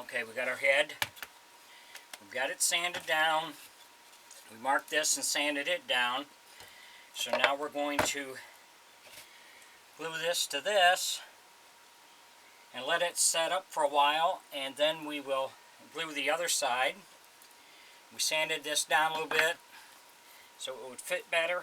Okay, we got our head. We've got it sanded down. We marked this and sanded it down. So now we're going to glue this to this and let it set up for a while, and then we will glue the other side. We sanded this down a little bit so it would fit better.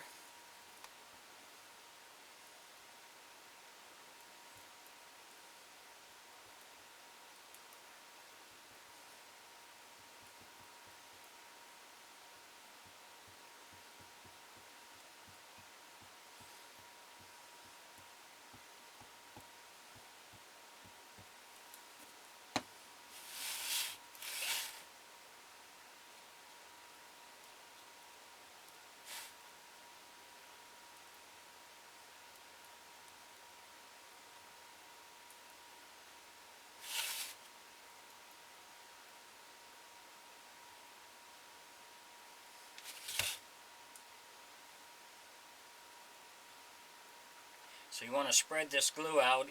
So you want to spread this glue out,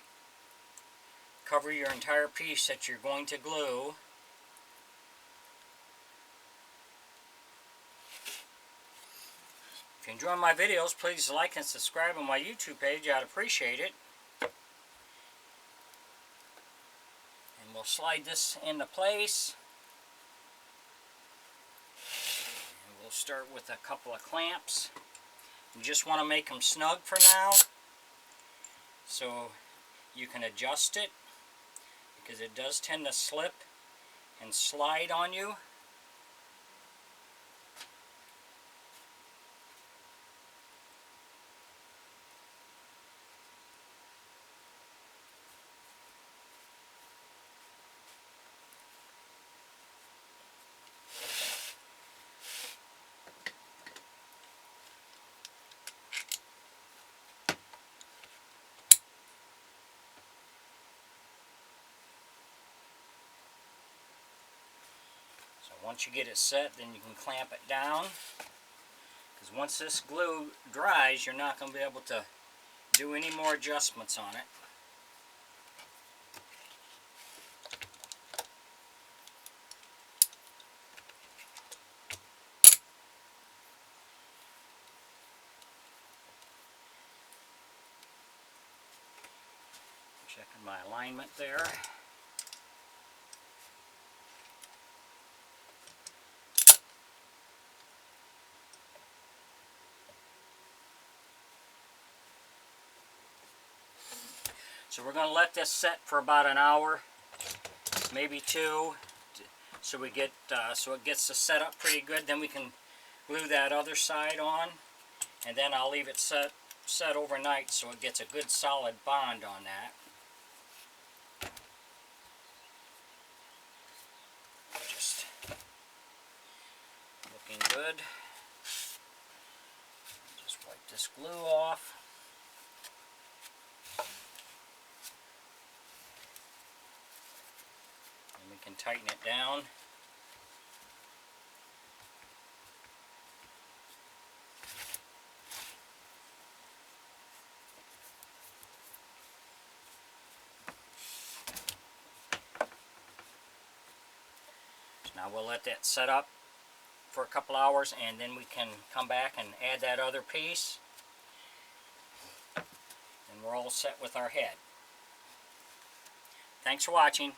cover your entire piece that you're going to glue. If you enjoy my videos, please like and subscribe on my YouTube page. I'd appreciate it. And we'll slide this into place. And we'll start with a couple of clamps. You just want to make them snug for now, so you can adjust it, because it does tend to slip and slide on you. So once you get it set, then you can clamp it down, because once this glue dries, you're not going to be able to do any more adjustments on it. Checking my alignment there. So we're going to let this set for about an hour, maybe two, so it gets to set up pretty good. Then we can glue that other side on, and then I'll leave it set overnight so it gets a good solid bond on that. Just looking good. Just wipe this glue off. And we can tighten it down. Now we'll let that set up for a couple hours, and then we can come back and add that other piece, and we're all set with our head. Thanks for watching.